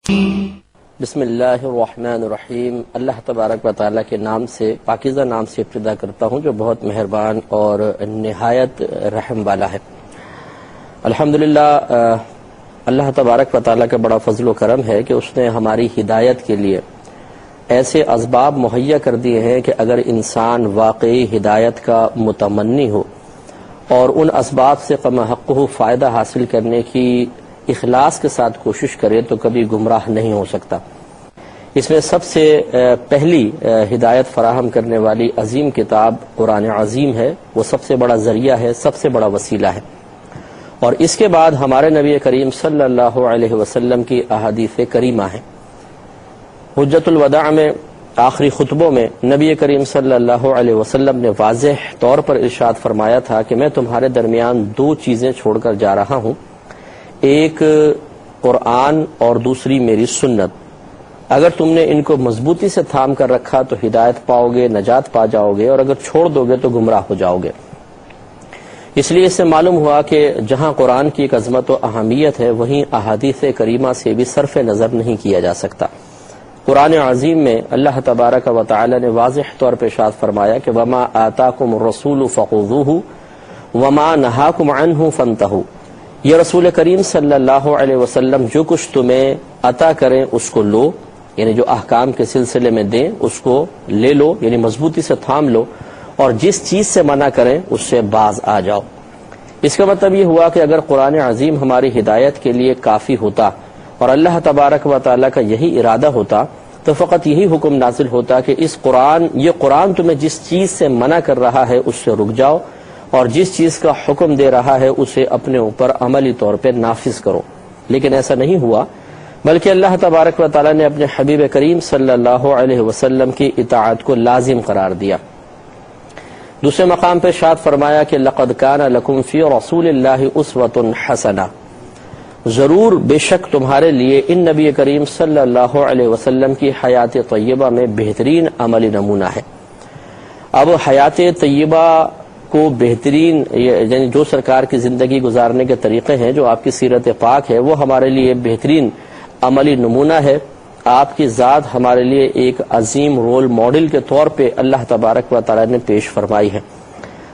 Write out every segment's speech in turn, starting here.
بسم اللہ الرحمن الرحیم۔ اللہ تبارک و تعالیٰ کے نام سے، پاکیزہ نام سے ابتدا کرتا ہوں جو بہت مہربان اور نہایت رحم والا ہے۔ الحمدللہ اللہ تبارک و تعالیٰ کا بڑا فضل و کرم ہے کہ اس نے ہماری ہدایت کے لیے ایسے اسباب مہیا کر دیے ہیں کہ اگر انسان واقعی ہدایت کا متمنی ہو اور ان اسباب سے کم حقہ فائدہ حاصل کرنے کی اخلاص کے ساتھ کوشش کرے تو کبھی گمراہ نہیں ہو سکتا۔ اس میں سب سے پہلی ہدایت فراہم کرنے والی عظیم کتاب قرآن عظیم ہے، وہ سب سے بڑا ذریعہ ہے، سب سے بڑا وسیلہ ہے۔ اور اس کے بعد ہمارے نبی کریم صلی اللہ علیہ وسلم کی احادیث کریمہ ہیں۔ حجۃ الوداع میں آخری خطبوں میں نبی کریم صلی اللہ علیہ وسلم نے واضح طور پر ارشاد فرمایا تھا کہ میں تمہارے درمیان دو چیزیں چھوڑ کر جا رہا ہوں، ایک قرآن اور دوسری میری سنت۔ اگر تم نے ان کو مضبوطی سے تھام کر رکھا تو ہدایت پاؤ گے، نجات پا جاؤ گے، اور اگر چھوڑ دو گے تو گمراہ ہو جاؤ گے۔ اس لیے اس سے معلوم ہوا کہ جہاں قرآن کی ایک عظمت و اہمیت ہے وہیں احادیث کریمہ سے بھی صرف نظر نہیں کیا جا سکتا۔ قرآن عظیم میں اللہ تبارک و تعالی نے واضح طور پہ ارشاد فرمایا کہ وما آتاکم الرسول فخذوہ وما نہاکم عنہ فانتہوا، یہ رسول کریم صلی اللہ علیہ وسلم جو کچھ تمہیں عطا کریں اس کو لو، یعنی جو احکام کے سلسلے میں دیں اس کو لے لو، یعنی مضبوطی سے تھام لو، اور جس چیز سے منع کریں اس سے باز آ جاؤ۔ اس کا مطلب یہ ہوا کہ اگر قرآن عظیم ہماری ہدایت کے لیے کافی ہوتا اور اللہ تبارک و تعالیٰ کا یہی ارادہ ہوتا تو فقط یہی حکم نازل ہوتا کہ یہ قرآن تمہیں جس چیز سے منع کر رہا ہے اس سے رک جاؤ، اور جس چیز کا حکم دے رہا ہے اسے اپنے اوپر عملی طور پہ نافذ کرو۔ لیکن ایسا نہیں ہوا، بلکہ اللہ تبارک و تعالیٰ نے اپنے حبیب کریم صلی اللہ علیہ وسلم کی اطاعت کو لازم قرار دیا۔ دوسرے مقام پہ ارشاد فرمایا کہ لقد کان لکم فی رسول اللہ اسوۃ حسنہ، ضرور بے شک تمہارے لیے ان نبی کریم صلی اللہ علیہ وسلم کی حیات طیبہ میں بہترین عملی نمونہ ہے۔ اب حیات طیبہ کو بہترین، یعنی جو سرکار کی زندگی گزارنے کے طریقے ہیں، جو آپ کی سیرت پاک ہے، وہ ہمارے لیے بہترین عملی نمونہ ہے۔ آپ کی ذات ہمارے لیے ایک عظیم رول ماڈل کے طور پہ اللہ تبارک و تعالی نے پیش فرمائی ہے۔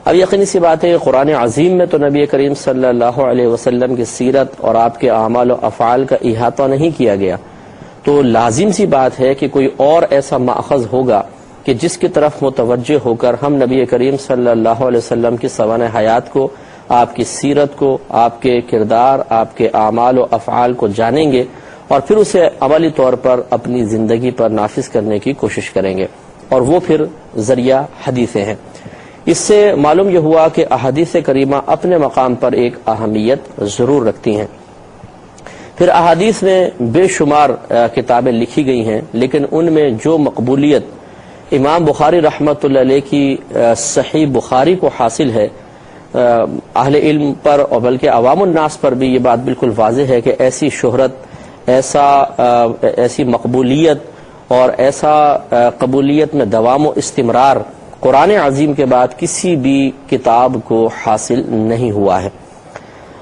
اب یقینی سی بات ہے کہ قرآن عظیم میں تو نبی کریم صلی اللہ علیہ وسلم کی سیرت اور آپ کے اعمال و افعال کا احاطہ نہیں کیا گیا، تو لازم سی بات ہے کہ کوئی اور ایسا ماخذ ہوگا کہ جس کی طرف متوجہ ہو کر ہم نبی کریم صلی اللہ علیہ وسلم کی سوانح حیات کو، آپ کی سیرت کو، آپ کے کردار، آپ کے اعمال و افعال کو جانیں گے اور پھر اسے عملی طور پر اپنی زندگی پر نافذ کرنے کی کوشش کریں گے، اور وہ پھر ذریعہ حدیثیں ہیں۔ اس سے معلوم یہ ہوا کہ احادیث کریمہ اپنے مقام پر ایک اہمیت ضرور رکھتی ہیں۔ پھر احادیث میں بے شمار کتابیں لکھی گئی ہیں، لیکن ان میں جو مقبولیت امام بخاری رحمۃ اللہ علیہ کی صحیح بخاری کو حاصل ہے، اہل علم پر اور بلکہ عوام الناس پر بھی یہ بات بالکل واضح ہے کہ ایسی شہرت، ایسی مقبولیت اور ایسا قبولیت میں دوام و استمرار قرآن عظیم کے بعد کسی بھی کتاب کو حاصل نہیں ہوا ہے۔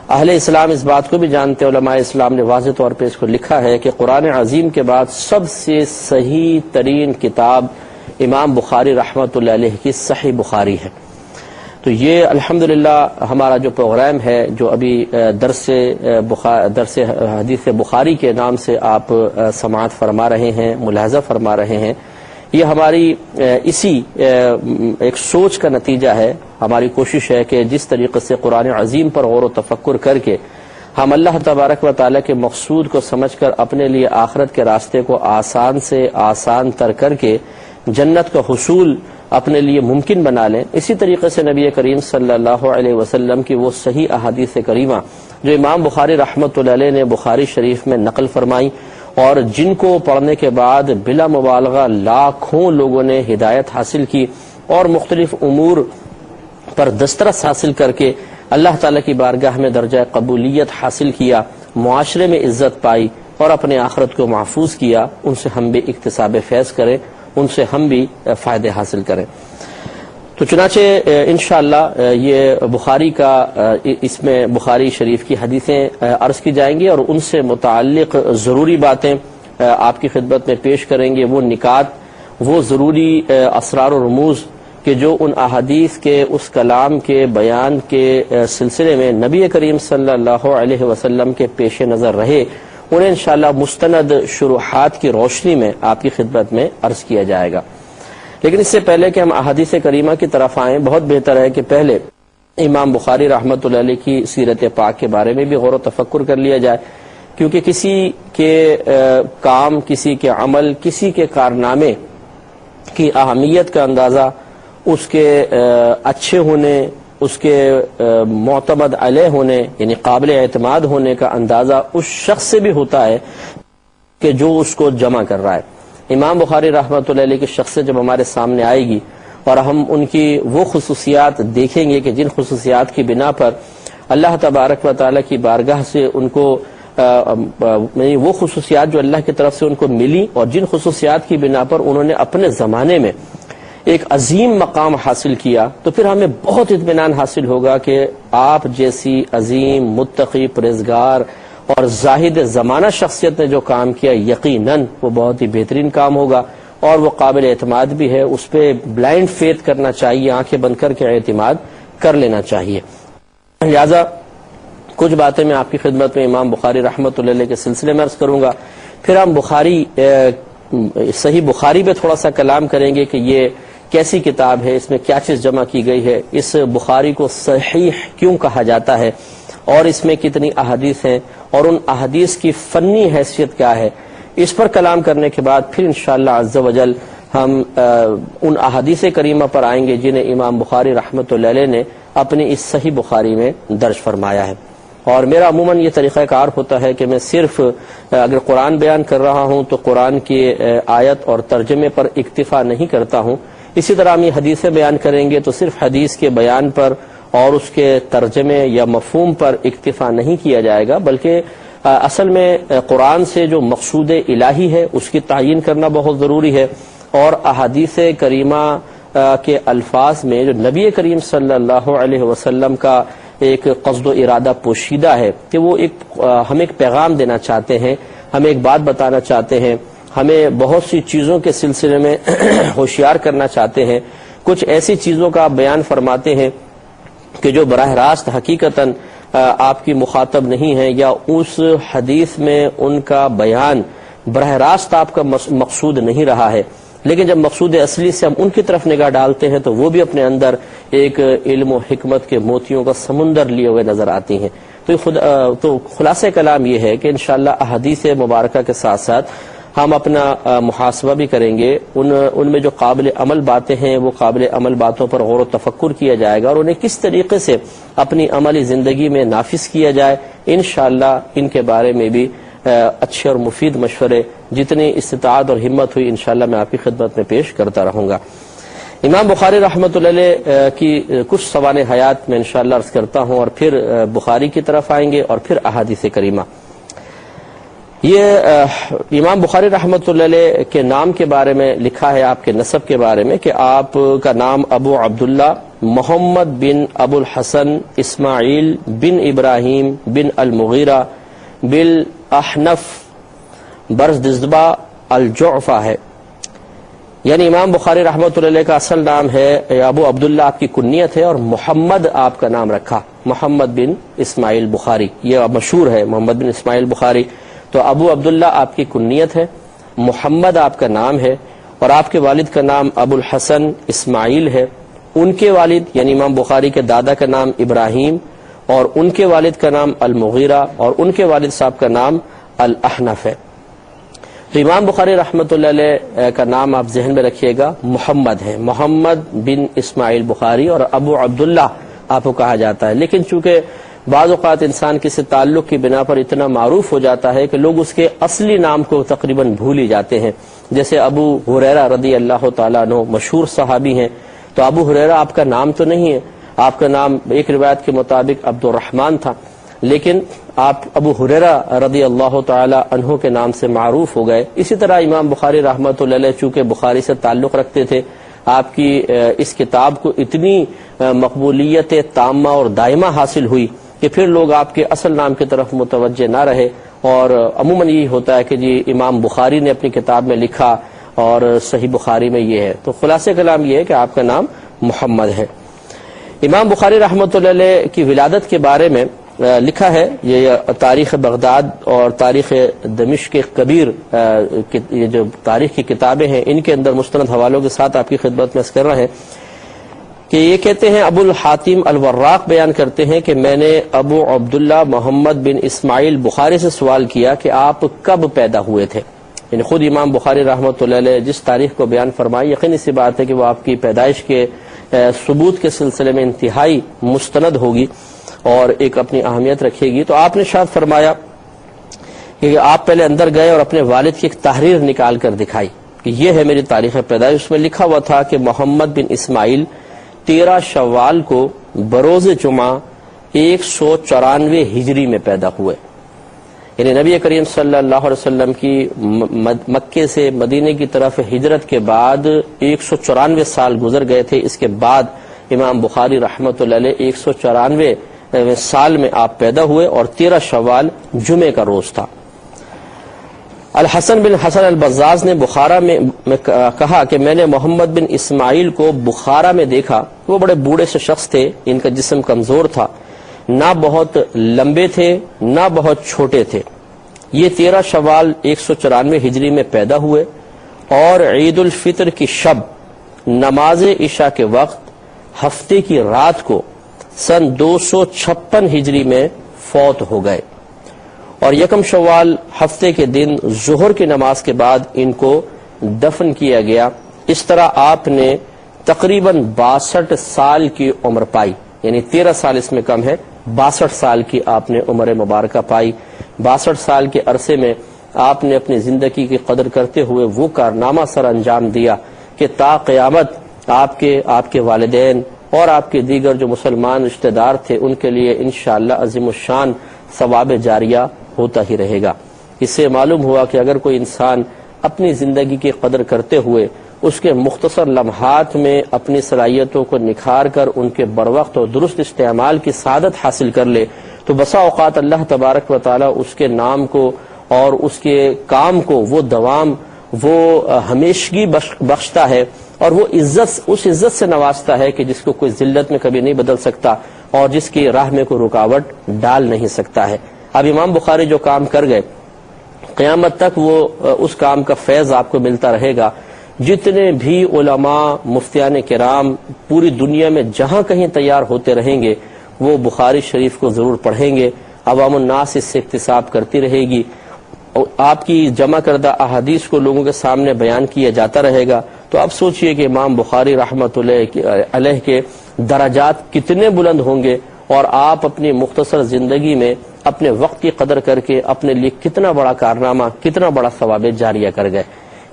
اہل اسلام اس بات کو بھی جانتے، علماء اسلام نے واضح طور پہ اس کو لکھا ہے کہ قرآن عظیم کے بعد سب سے صحیح ترین کتاب امام بخاری رحمۃ اللہ علیہ کی صحیح بخاری ہے۔ تو یہ الحمدللہ ہمارا جو پروگرام ہے، جو ابھی درس حدیث بخاری کے نام سے آپ سماعت فرما رہے ہیں، ملاحظہ فرما رہے ہیں، یہ ہماری اسی ایک سوچ کا نتیجہ ہے۔ ہماری کوشش ہے کہ جس طریقے سے قرآن عظیم پر غور و تفکر کر کے ہم اللہ تبارک و تعالیٰ کے مقصود کو سمجھ کر اپنے لیے آخرت کے راستے کو آسان سے آسان تر کر کے جنت کا حصول اپنے لیے ممکن بنا لیں، اسی طریقے سے نبی کریم صلی اللہ علیہ وسلم کی وہ صحیح احادیث کریمہ جو امام بخاری رحمۃ اللہ علیہ نے بخاری شریف میں نقل فرمائی اور جن کو پڑھنے کے بعد بلا مبالغہ لاکھوں لوگوں نے ہدایت حاصل کی اور مختلف امور پر دسترس حاصل کر کے اللہ تعالیٰ کی بارگاہ میں درجہ قبولیت حاصل کیا، معاشرے میں عزت پائی اور اپنے آخرت کو محفوظ کیا، ان سے ہم بھی اکتساب فیض کریں، ان سے ہم بھی فائدے حاصل کریں۔ تو چنانچہ انشاءاللہ یہ بخاری کا اس میں بخاری شریف کی حدیثیں عرض کی جائیں گی اور ان سے متعلق ضروری باتیں آپ کی خدمت میں پیش کریں گے وہ نکات، وہ ضروری اسرار و رموز کہ جو ان احادیث کے اس کلام کے بیان کے سلسلے میں نبی کریم صلی اللہ علیہ وسلم کے پیش نظر رہے، انہیں انشاءاللہ مستند شروحات کی روشنی میں آپ کی خدمت میں عرض کیا جائے گا۔ لیکن اس سے پہلے کہ ہم احادیث کریمہ کی طرف آئیں، بہت بہتر ہے کہ پہلے امام بخاری رحمۃ اللہ علیہ کی سیرت پاک کے بارے میں بھی غور و تفکر کر لیا جائے، کیونکہ کسی کے کام، کسی کے عمل، کسی کے کارنامے کی اہمیت کا اندازہ اس کے اچھے ہونے، اس کے معتمد علیہ ہونے یعنی قابل اعتماد ہونے کا اندازہ اس شخص سے بھی ہوتا ہے کہ جو اس کو جمع کر رہا ہے۔ امام بخاری رحمۃ اللہ علیہ کی شخصیت جب ہمارے سامنے آئے گی اور ہم ان کی وہ خصوصیات دیکھیں گے کہ جن خصوصیات کی بنا پر اللہ تبارک و تعالیٰ کی بارگاہ سے ان کو وہ خصوصیات جو اللہ کی طرف سے ان کو ملی اور جن خصوصیات کی بنا پر انہوں نے اپنے زمانے میں ایک عظیم مقام حاصل کیا، تو پھر ہمیں بہت اطمینان حاصل ہوگا کہ آپ جیسی عظیم، متقی، پرہیزگار اور زاہد زمانہ شخصیت نے جو کام کیا یقیناً وہ بہت ہی بہترین کام ہوگا اور وہ قابل اعتماد بھی ہے۔ اس پہ بلائنڈ فیتھ کرنا چاہیے، آنکھیں بند کر کے اعتماد کر لینا چاہیے۔ لہذا کچھ باتیں میں آپ کی خدمت میں امام بخاری رحمۃ اللہ علیہ کے سلسلے میں عرض کروں گا، پھر ہم صحیح بخاری پہ تھوڑا سا کلام کریں گے کہ یہ کیسی کتاب ہے، اس میں کیا چیز جمع کی گئی ہے، اس بخاری کو صحیح کیوں کہا جاتا ہے اور اس میں کتنی احادیث ہیں اور ان احادیث کی فنی حیثیت کیا ہے۔ اس پر کلام کرنے کے بعد پھر انشاءاللہ عز و جل ہم ان احادیث کریمہ پر آئیں گے جنہیں امام بخاری رحمۃ اللہ علیہ نے اپنی اس صحیح بخاری میں درج فرمایا ہے۔ اور میرا عموماً یہ طریقہ کار ہوتا ہے کہ میں صرف اگر قرآن بیان کر رہا ہوں تو قرآن کی آیت اور ترجمے پر اکتفا نہیں کرتا ہوں، اسی طرح ہم یہ حدیثیں بیان کریں گے تو صرف حدیث کے بیان پر اور اس کے ترجمے یا مفہوم پر اکتفا نہیں کیا جائے گا، بلکہ اصل میں قرآن سے جو مقصود الہی ہے اس کی تعیین کرنا بہت ضروری ہے، اور احادیث کریمہ کے الفاظ میں جو نبی کریم صلی اللہ علیہ وسلم کا ایک قصد و ارادہ پوشیدہ ہے کہ وہ ہمیں ایک پیغام دینا چاہتے ہیں، ہمیں ایک بات بتانا چاہتے ہیں، ہمیں بہت سی چیزوں کے سلسلے میں ہوشیار کرنا چاہتے ہیں، کچھ ایسی چیزوں کا بیان فرماتے ہیں کہ جو براہ راست حقیقتاً آپ کی مخاطب نہیں ہے، یا اس حدیث میں ان کا بیان براہ راست آپ کا مقصود نہیں رہا ہے، لیکن جب مقصود اصلی سے ہم ان کی طرف نگاہ ڈالتے ہیں تو وہ بھی اپنے اندر ایک علم و حکمت کے موتیوں کا سمندر لیے ہوئے نظر آتی ہیں۔ تو خلاصہ کلام یہ ہے کہ انشاءاللہ احادیث مبارکہ کے ساتھ ساتھ ہم اپنا محاسبہ بھی کریں گے، ان میں جو قابل عمل باتیں ہیں وہ قابل عمل باتوں پر غور و تفکر کیا جائے گا اور انہیں کس طریقے سے اپنی عملی زندگی میں نافذ کیا جائے، انشاءاللہ ان کے بارے میں بھی اچھے اور مفید مشورے جتنی استطاعت اور ہمت ہوئی انشاءاللہ میں آپ کی خدمت میں پیش کرتا رہوں گا۔ امام بخاری رحمۃ اللہ علیہ کی کچھ سوانح حیات میں انشاءاللہ عرض کرتا ہوں اور پھر بخاری کی طرف آئیں گے اور پھر احادیث کریمہ۔ یہ امام بخاری رحمۃ اللہ علیہ کے نام کے بارے میں لکھا ہے، آپ کے نسب کے بارے میں، کہ آپ کا نام ابو عبداللہ محمد بن ابو الحسن اسماعیل بن ابراہیم بن المغیرہ بالاحنف برزدزبہ الجعفہ ہے۔ یعنی امام بخاری رحمۃ اللہ علیہ کا اصل نام ہے ابو عبداللہ، آپ کی کنیت ہے، اور محمد آپ کا نام رکھا، محمد بن اسماعیل بخاری، یہ مشہور ہے محمد بن اسماعیل بخاری۔ تو ابو عبداللہ آپ کی کنیت ہے، محمد آپ کا نام ہے، اور آپ کے والد کا نام ابو الحسن اسماعیل ہے۔ ان کے والد یعنی امام بخاری کے دادا کا نام ابراہیم اور ان کے والد کا نام المغیرہ اور ان کے والد صاحب کا نام الاحنف ہے۔ تو امام بخاری رحمۃ اللہ علیہ کا نام آپ ذہن میں رکھیے گا، محمد ہے، محمد بن اسماعیل بخاری، اور ابو عبداللہ آپ کو کہا جاتا ہے۔ لیکن چونکہ بعض اوقات انسان کسی تعلق کی بنا پر اتنا معروف ہو جاتا ہے کہ لوگ اس کے اصلی نام کو تقریباً بھول ہی جاتے ہیں، جیسے ابو ہریرہ رضی اللہ تعالیٰ عنہ مشہور صحابی ہیں، تو ابو ہریرہ آپ کا نام تو نہیں ہے، آپ کا نام ایک روایت کے مطابق عبد الرحمن تھا، لیکن آپ ابو ہریرہ رضی اللہ تعالی عنہ کے نام سے معروف ہو گئے۔ اسی طرح امام بخاری رحمۃ اللہ علیہ چونکہ بخاری سے تعلق رکھتے تھے، آپ کی اس کتاب کو اتنی مقبولیت تامہ اور دائمہ حاصل ہوئی کہ پھر لوگ آپ کے اصل نام کی طرف متوجہ نہ رہے اور عموماً یہی ہوتا ہے کہ جی امام بخاری نے اپنی کتاب میں لکھا اور صحیح بخاری میں یہ ہے، تو خلاصہ کلام یہ ہے کہ آپ کا نام محمد ہے۔ امام بخاری رحمۃ اللہ علیہ کی ولادت کے بارے میں لکھا ہے، یہ تاریخ بغداد اور تاریخ دمشق کبیر، یہ جو تاریخ کی کتابیں ہیں ان کے اندر مستند حوالوں کے ساتھ آپ کی خدمت میں عرض کر رہے ہیں کہ یہ کہتے ہیں، ابو الحاتم الوراق بیان کرتے ہیں کہ میں نے ابو عبداللہ محمد بن اسماعیل بخاری سے سوال کیا کہ آپ کب پیدا ہوئے تھے، یعنی خود امام بخاری رحمۃ اللہ علیہ جس تاریخ کو بیان فرمائی، یقینی سی بات ہے کہ وہ آپ کی پیدائش کے ثبوت کے سلسلے میں انتہائی مستند ہوگی اور ایک اپنی اہمیت رکھے گی۔ تو آپ نے شاید فرمایا کہ آپ پہلے اندر گئے اور اپنے والد کی ایک تحریر نکال کر دکھائی کہ یہ ہے میری تاریخ پیدائش۔ اس میں لکھا ہوا تھا کہ محمد بن اسماعیل 13 شوال کو بروز جمعہ 194 ہجری میں پیدا ہوئے، یعنی نبی کریم صلی اللہ علیہ وسلم کی مکے سے مدینے کی طرف ہجرت کے بعد 194 سال گزر گئے تھے۔ اس کے بعد امام بخاری رحمۃ اللہ علیہ 194 سال میں آپ پیدا ہوئے اور 13 شوال جمعے کا روز تھا۔ الحسن بن حسن البزاز نے بخارا میں کہا کہ میں نے محمد بن اسماعیل کو بخارا میں دیکھا، وہ بڑے بوڑھے سے شخص تھے، ان کا جسم کمزور تھا، نہ بہت لمبے تھے نہ بہت چھوٹے تھے۔ یہ 13 شوال 194 ہجری میں پیدا ہوئے اور عید الفطر کی شب نماز عشاء کے وقت ہفتے کی رات کو سن 256 ہجری میں فوت ہو گئے، اور یکم شوال ہفتے کے دن ظہر کی نماز کے بعد ان کو دفن کیا گیا۔ اس طرح آپ نے تقریباً 62 سال کی عمر پائی، یعنی 13 سال اس میں کم ہے، 62 سال کی آپ نے عمر مبارکہ پائی۔ 62 سال کے عرصے میں آپ نے اپنی زندگی کی قدر کرتے ہوئے وہ کارنامہ سر انجام دیا کہ تا قیامت آپ کے والدین اور آپ کے دیگر جو مسلمان رشتہ دار تھے ان کے لیے انشاءاللہ عظیم الشان ثواب جاریہ ہوتا ہی رہے گا۔ اس سے معلوم ہوا کہ اگر کوئی انسان اپنی زندگی کی قدر کرتے ہوئے اس کے مختصر لمحات میں اپنی صلاحیتوں کو نکھار کر ان کے بروقت اور درست استعمال کی سعادت حاصل کر لے تو بسا اوقات اللہ تبارک و تعالی اس کے نام کو اور اس کے کام کو وہ دوام، وہ ہمیشگی بخشتا ہے، اور وہ اس عزت سے نوازتا ہے کہ جس کو کوئی ذلت میں کبھی نہیں بدل سکتا اور جس کی راہ میں کوئی رکاوٹ ڈال نہیں سکتا ہے۔ اب امام بخاری جو کام کر گئے، قیامت تک وہ اس کام کا فیض آپ کو ملتا رہے گا۔ جتنے بھی علماء مفتیان کرام پوری دنیا میں جہاں کہیں تیار ہوتے رہیں گے وہ بخاری شریف کو ضرور پڑھیں گے، عوام الناس اس سے اکتساب کرتی رہے گی، آپ کی جمع کردہ احادیث کو لوگوں کے سامنے بیان کیا جاتا رہے گا۔ تو آپ سوچئے کہ امام بخاری رحمۃ اللہ علیہ کے درجات کتنے بلند ہوں گے، اور آپ اپنی مختصر زندگی میں اپنے وقت کی قدر کر کے اپنے لیے کتنا بڑا کارنامہ، کتنا بڑا ثواب جاریہ کر گئے۔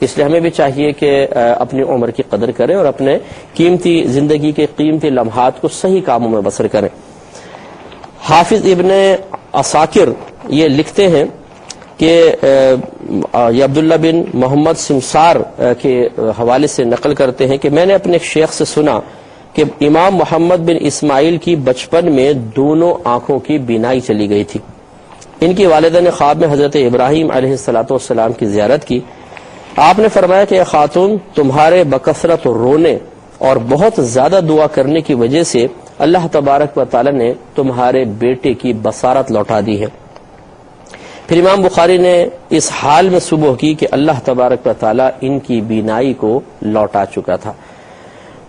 اس لیے ہمیں بھی چاہیے کہ اپنی عمر کی قدر کریں اور اپنے قیمتی زندگی کے قیمتی لمحات کو صحیح کاموں میں بسر کریں۔ حافظ ابن عساکر یہ لکھتے ہیں کہ یہ عبداللہ بن محمد سمسار کے حوالے سے نقل کرتے ہیں کہ میں نے اپنے ایک شیخ سے سنا کہ امام محمد بن اسماعیل کی بچپن میں دونوں آنکھوں کی بینائی چلی گئی تھی۔ ان کی والدہ نے خواب میں حضرت ابراہیم علیہ السلام کی زیارت کی۔ آپ نے فرمایا کہ اے خاتون، تمہارے بکثرت رونے اور بہت زیادہ دعا کرنے کی وجہ سے اللہ تبارک و تعالی نے تمہارے بیٹے کی بصارت لوٹا دی ہے۔ پھر امام بخاری نے اس حال میں صبح کی کہ اللہ تبارک و تعالی ان کی بینائی کو لوٹا چکا تھا۔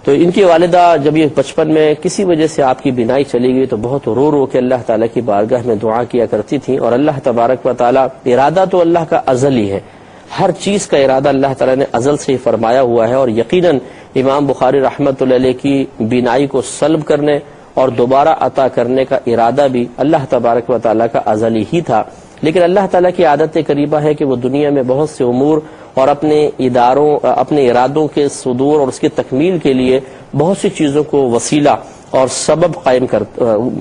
تو ان کی والدہ جب یہ بچپن میں کسی وجہ سے آپ کی بینائی چلی گئی تو بہت رو رو کے اللہ تعالیٰ کی بارگاہ میں دعا کیا کرتی تھیں، اور اللہ تبارک و تعالیٰ، ارادہ تو اللہ کا ازلی ہے، ہر چیز کا ارادہ اللہ تعالیٰ نے ازل سے ہی فرمایا ہوا ہے، اور یقیناً امام بخاری رحمۃ اللہ علیہ کی بینائی کو سلب کرنے اور دوبارہ عطا کرنے کا ارادہ بھی اللہ تبارک و تعالیٰ کا ازلی ہی تھا۔ لیکن اللہ تعالیٰ کی عادت قریبہ ہے کہ وہ دنیا میں بہت سے امور اور اپنے ارادوں کے صدور اور اس کی تکمیل کے لیے بہت سی چیزوں کو وسیلہ اور سبب قائم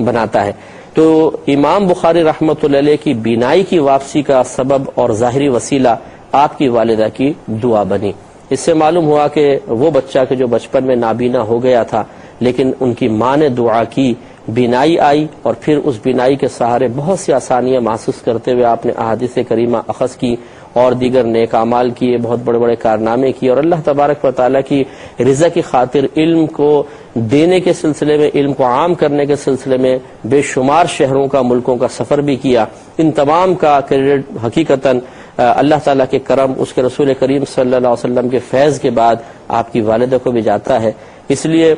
بناتا ہے۔ تو امام بخاری رحمۃ اللہ علیہ کی بینائی کی واپسی کا سبب اور ظاہری وسیلہ آپ کی والدہ کی دعا بنی۔ اس سے معلوم ہوا کہ وہ بچہ کہ جو بچپن میں نابینا ہو گیا تھا لیکن ان کی ماں نے دعا کی بینائی آئی، اور پھر اس بینائی کے سہارے بہت سی آسانیاں محسوس کرتے ہوئے آپ نے احادیث کریمہ اخذ کی اور دیگر نیک اعمال کیے، بہت بڑے بڑے کارنامے کیے، اور اللہ تبارک و تعالیٰ کی رضا کی خاطر علم کو دینے کے سلسلے میں، علم کو عام کرنے کے سلسلے میں بے شمار شہروں کا، ملکوں کا سفر بھی کیا۔ ان تمام کا کریڈٹ حقیقتاً اللہ تعالیٰ کے کرم، اس کے رسول کریم صلی اللہ علیہ وسلم کے فیض کے بعد آپ کی والدہ کو بھی جاتا ہے۔ اس لیے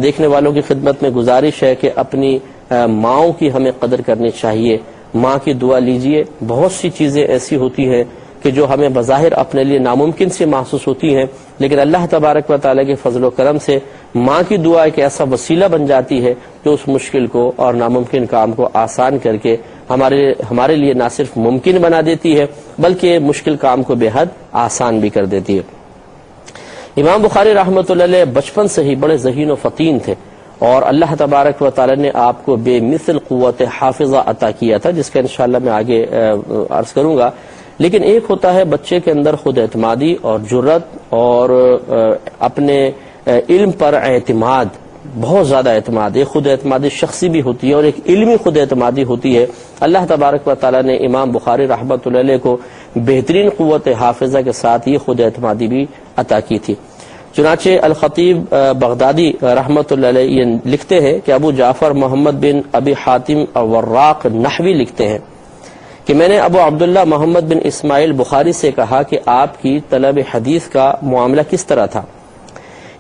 دیکھنے والوں کی خدمت میں گزارش ہے کہ اپنی ماؤں کی ہمیں قدر کرنی چاہیے، ماں کی دعا لیجئے۔ بہت سی چیزیں ایسی ہوتی ہیں کہ جو ہمیں بظاہر اپنے لیے ناممکن سے محسوس ہوتی ہیں، لیکن اللہ تبارک و تعالیٰ کے فضل و کرم سے ماں کی دعا ایک ایسا وسیلہ بن جاتی ہے جو اس مشکل کو اور ناممکن کام کو آسان کر کے ہمارے لیے نہ صرف ممکن بنا دیتی ہے بلکہ مشکل کام کو بے حد آسان بھی کر دیتی ہے۔ امام بخاری رحمۃ اللہ علیہ بچپن سے ہی بڑے ذہین و فطین تھے، اور اللہ تبارک و تعالی نے آپ کو بے مثل قوت حافظہ عطا کیا تھا، جس کا انشاءاللہ میں آگے عرض کروں گا۔ لیکن ایک ہوتا ہے بچے کے اندر خود اعتمادی اور جرت اور اپنے علم پر اعتماد، بہت زیادہ اعتماد، ایک خود اعتمادی شخصی بھی ہوتی ہے اور ایک علمی خود اعتمادی ہوتی ہے۔ اللہ تبارک و تعالی نے امام بخاری رحمۃ اللہ علیہ کو بہترین قوت حافظہ کے ساتھ یہ خود اعتمادی بھی عطا کی تھی۔ چنانچہ الخطیب بغدادی رحمۃ اللہ علیہ یہ لکھتے ہیں کہ ابو جعفر محمد بن ابی حاتم الوراق نحوی لکھتے ہیں کہ میں نے ابو عبداللہ محمد بن اسماعیل بخاری سے کہا کہ آپ کی طلب حدیث کا معاملہ کس طرح تھا؟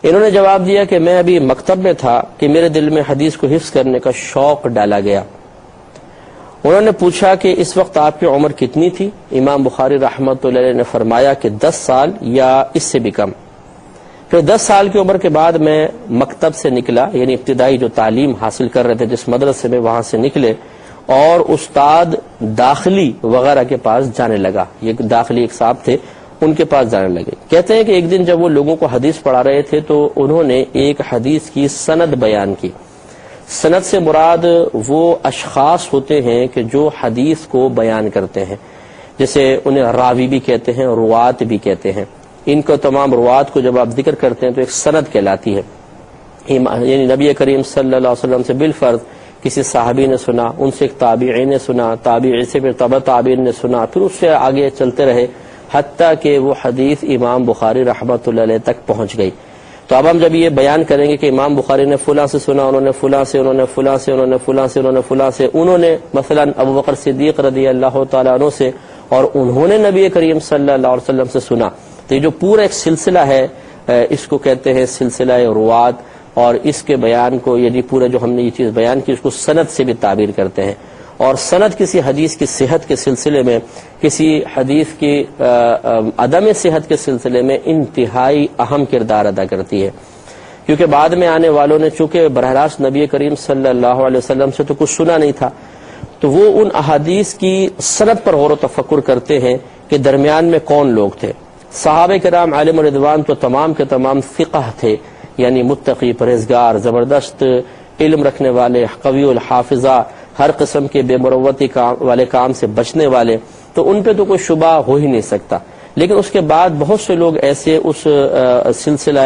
انہوں نے جواب دیا کہ میں ابھی مکتب میں تھا کہ میرے دل میں حدیث کو حفظ کرنے کا شوق ڈالا گیا۔ انہوں نے پوچھا کہ اس وقت آپ کی عمر کتنی تھی؟ امام بخاری رحمۃ اللہ علیہ نے فرمایا کہ 10 سال یا اس سے بھی کم۔ پھر 10 سال کی عمر کے بعد میں مکتب سے نکلا، یعنی ابتدائی جو تعلیم حاصل کر رہے تھے جس مدرسے میں، وہاں سے نکلے اور استاد داخلی وغیرہ کے پاس جانے لگا۔ یہ داخلی ایک صاحب تھے، ان کے پاس جانے لگے۔ کہتے ہیں کہ ایک دن جب وہ لوگوں کو حدیث پڑھا رہے تھے تو انہوں نے ایک حدیث کی سند بیان کی۔ سند سے مراد وہ اشخاص ہوتے ہیں کہ جو حدیث کو بیان کرتے ہیں، جیسے انہیں راوی بھی کہتے ہیں، روات بھی کہتے ہیں۔ ان کو تمام روات کو جب آپ ذکر کرتے ہیں تو ایک سند کہلاتی ہے، یعنی نبی کریم صلی اللہ علیہ وسلم سے بالفرض کسی صحابی نے سنا، ان سے ایک تابعی نے سنا، تابعی سے پھر تبع تابعین نے سنا، پھر اس سے آگے چلتے رہے حتیٰ کہ وہ حدیث امام بخاری رحمۃ اللہ علیہ تک پہنچ گئی۔ تو اب ہم جب یہ بیان کریں گے کہ امام بخاری نے فلاں سے سنا، انہوں نے فلاں سے، انہوں نے فلاں سے، انہوں نے فلاں سے، انہوں نے فلاں سے، انہوں نے مثلا ابو بکر صدیق رضی اللہ تعالیٰ عنہ سے، اور انہوں نے نبی کریم صلی اللہ علیہ وسلم سے سنا، تو یہ جو پورا ایک سلسلہ ہے اس کو کہتے ہیں سلسلہ روات، اور اس کے بیان کو، یعنی پورا جو ہم نے یہ چیز بیان کی، اس کو سند سے بھی تعبیر کرتے ہیں۔ اور سند کسی حدیث کی صحت کے سلسلے میں، کسی حدیث کی عدم صحت کے سلسلے میں انتہائی اہم کردار ادا کرتی ہے، کیونکہ بعد میں آنے والوں نے چونکہ براہ راست نبی کریم صلی اللہ علیہ وسلم سے تو کچھ سنا نہیں تھا، تو وہ ان احادیث کی سند پر غور و تفکر کرتے ہیں کہ درمیان میں کون لوگ تھے۔ صحابہ کرام علیہم رضوان تو تمام کے تمام فقہ تھے، یعنی متقی، پرہیزگار، زبردست علم رکھنے والے، قوی الحافظہ، ہر قسم کے بے مروتی والے کام سے بچنے والے، تو ان پہ تو کوئی شبہ ہو ہی نہیں سکتا۔ لیکن اس کے بعد بہت سے لوگ ایسے اس سلسلہ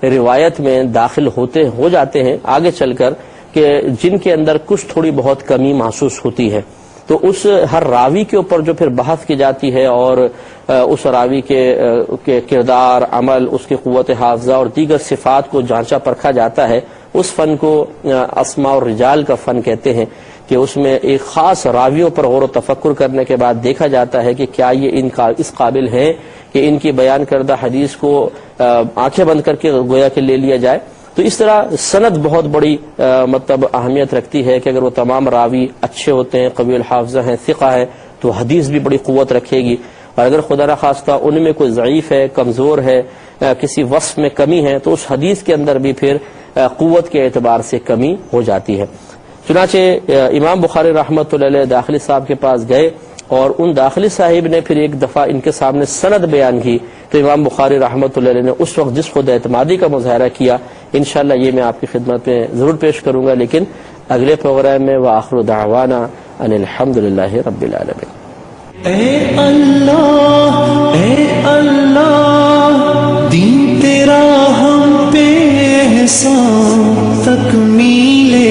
روایت میں داخل ہو جاتے ہیں آگے چل کر کہ جن کے اندر کچھ تھوڑی بہت کمی محسوس ہوتی ہے، تو اس ہر راوی کے اوپر جو پھر بحث کی جاتی ہے اور اس راوی کے کردار، عمل، اس کی قوت حافظہ اور دیگر صفات کو جانچا پرکھا جاتا ہے، اس فن کو اسماء اور رجال کا فن کہتے ہیں، کہ اس میں ایک خاص راویوں پر غور و تفکر کرنے کے بعد دیکھا جاتا ہے کہ کیا یہ اس قابل ہیں کہ ان کی بیان کردہ حدیث کو آنکھیں بند کر کے گویا کہ لے لیا جائے۔ تو اس طرح سند بہت بڑی مطلب اہمیت رکھتی ہے کہ اگر وہ تمام راوی اچھے ہوتے ہیں، قوی الحافظہ ہیں، ثقہ ہے، تو حدیث بھی بڑی قوت رکھے گی، اور اگر خدا نخواستہ ان میں کوئی ضعیف ہے، کمزور ہے، کسی وصف میں کمی ہے، تو اس حدیث کے اندر بھی پھر قوت کے اعتبار سے کمی ہو جاتی ہے۔ چنانچہ امام بخاری رحمۃ اللہ علیہ داخلی صاحب کے پاس گئے، اور ان داخلی صاحب نے پھر ایک دفعہ ان کے سامنے سند بیان کی، تو امام بخاری رحمۃ اللہ علیہ نے اس وقت جس خود اعتمادی کا مظاہرہ کیا، انشاءاللہ یہ میں آپ کی خدمت میں ضرور پیش کروں گا، لیکن اگلے پروگرام میں۔ وآخر دعوانا ان الحمدللہ رب العالمین۔ اے اللہ دین تیرا ہم پہ احسان تکمیلے